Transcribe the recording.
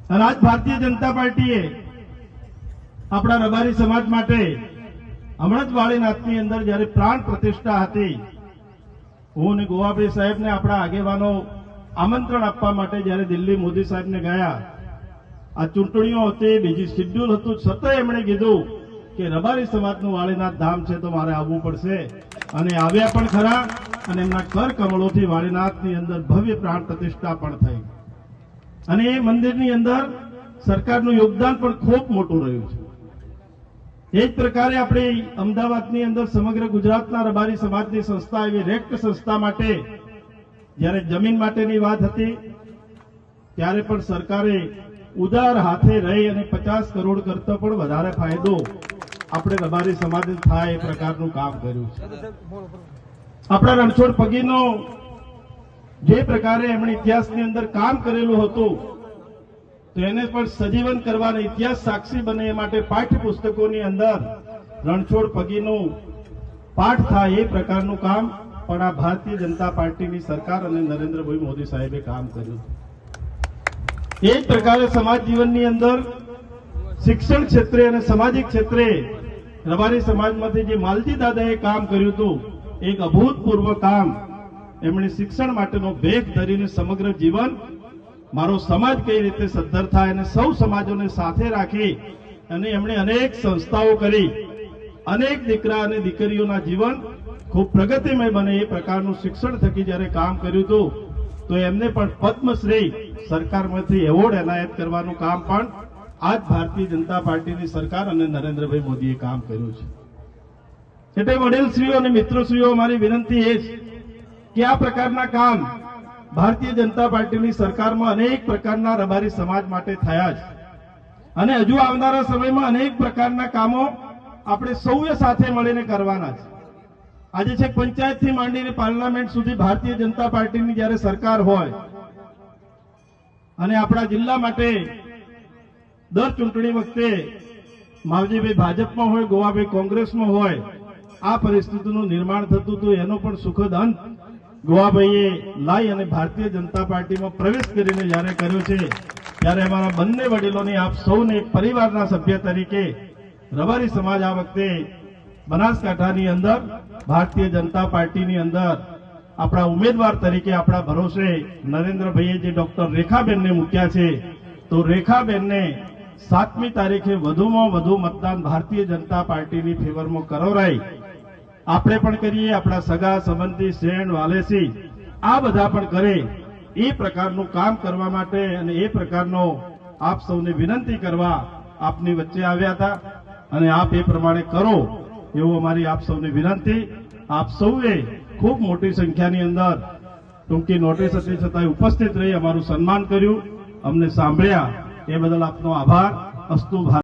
અને આજ ભારતીય જનતા પાર્ટીએ આપણા રબારી સમાજ માટે હમણાં જ વાળીનાથની અંદર જયારે પ્રાણ પ્રતિષ્ઠા હતી, હું અને ગોવાભાઈ સાહેબને આપણા આગેવાનો આમંત્રણ આપવા માટે જયારે દિલ્હી મોદી સાહેબને ગયા, આ ચૂંટણીઓ હતી, બીજી શિડ્યુલ હતું, છતાંય એમણે કીધું કે રબારી સમાજનું વાળીનાથ ધામ છે તો મારે આવવું પડશે, અને આવ્યા પણ ખરા. અને એમના કર કમળોથી વાળીનાથની અંદર ભવ્ય પ્રાણ પ્રતિષ્ઠા પણ થઈ, અને એ મંદિરની અંદર સરકારનું યોગદાન પણ ખૂબ મોટું રહ્યું છે. એ જ પ્રકારે આપણી અમદાવાદની અંદર સમગ્ર ગુજરાતના રબારી સમાજની સંસ્થા એવી રેક્ટ સંસ્થા માટે જ્યારે જમીન માટેની વાત હતી ત્યારે પણ સરકારે ઉદાર હાથે રહી અને 50 કરોડ કરતા પણ વધારે ફાયદો આપણે રબારી સમાજને થાય એ પ્રકારનું કામ કર્યું છે. આપણા રણછોડ પગીનો જે પ્રકારે એમણે ઇતિહાસની અંદર કામ કરેલું હતું તો એને પણ સજીવન કરવાના, ઇતિહાસ સાક્ષી બને એ માટે પાઠ્યપુસ્તકોની અંદર રણછોડ પગીનું પાઠ થાય એ પ્રકારનું કામ પણ આ ભારતીય જનતા પાર્ટીની સરકાર અને નરેન્દ્રભાઈ મોદી સાહેબે કામ કર્યું. એ જ પ્રકારે સમાજ જીવનની અંદર શિક્ષણ ક્ષેત્રે અને સામાજિક ક્ષેત્રે રબારી સમાજમાંથી જે માલજી દાદાએ કામ કર્યું હતું, એક અભૂતપૂર્વ કામ એમણે શિક્ષણ માટેનો ભેખ ધરીને સમગ્ર જીવન મારો સમાજ કઈ રીતે સદ્ધર થાય અને સૌ સમાજોને સાથે રાખી અને એમણે અનેક સંસ્થાઓ કરી, અનેક દીકરા અને દીકરીઓના જીવન ખૂબ પ્રગતિમય બને એ પ્રકારનું શિક્ષણ થકી જયારે કામ કર્યું હતું તો એમને પણ પદ્મશ્રી સરકારમાંથી એવોર્ડ એનાયત કરવાનું કામ પણ આજ ભારતીય જનતા પાર્ટીની સરકાર અને નરેન્દ્રભાઈ મોદીએ કામ કર્યું છે. એટલે વડીલશ્રીઓ અને મિત્રશ્રીઓ, મારી વિનંતી એ છે કે આ પ્રકારના કામ ભારતીય જનતા પાર્ટીની સરકારમાં અનેક પ્રકારના રબારી સમાજ માટે થયા છે, અને હજુ આવનારા સમયમાં અનેક પ્રકારના કામો આપણે સૌએ સાથે મળીને કરવાના છે. આજે છે પંચાયતથી માંડીને પાર્લામેન્ટ સુધી ભારતીય જનતા પાર્ટીની જયારે સરકાર હોય અને આપણા જિલ્લા માટે દર ચૂંટણી વખતે માવજીભાઈ ભાજપમાં હોય, ગોવાભાઈ કોંગ્રેસમાં હોય, આ પરિસ્થિતિનું નિર્માણ થતું હતું. એનો પણ સુખદ અંત ગોવાભાઈએ લાઈ અને ભારતીય જનતા પાર્ટીમાં પ્રવેશ કરીને જયારે કર્યો છે ત્યારે અમારા બંને વડીલોની આપ સૌને પરિવારના સભ્ય તરીકે રબારી સમાજ આ વખતે બનાસકાંઠાની અંદર ભારતીય જનતા પાર્ટીની અંદર આપણા ઉમેદવાર તરીકે આપણા ભરોસે નરેન્દ્રભાઈએ જે ડોક્ટર રેખાબેનને મૂક્યા છે તો રેખાબેનને 7મી તારીખે વધુમાં વધુ મતદાન ભારતીય જનતા પાર્ટીની ફેવરમાં કરાવરાય આપણે પણ કરીએ, આપણા સગા સંબંધી શેણ વાલેસી આ બધા પણ કરે એ પ્રકારનું કામ કરવા માટે અને એ પ્રકારનો આપ સૌને વિનંતી કરવા આપની વચ્ચે આવ્યા હતા, અને આપ એ પ્રમાણે કરો એવું અમારી આપ સૌને વિનંતી. આપ સૌએ ખૂબ મોટી સંખ્યાની અંદર ટૂંકી નોટિસ હતી છતાંય ઉપસ્થિત રહી અમારું સન્માન કર્યું, અમને સાંભળ્યા એ બદલ આપનો આભાર. અસ્તુ.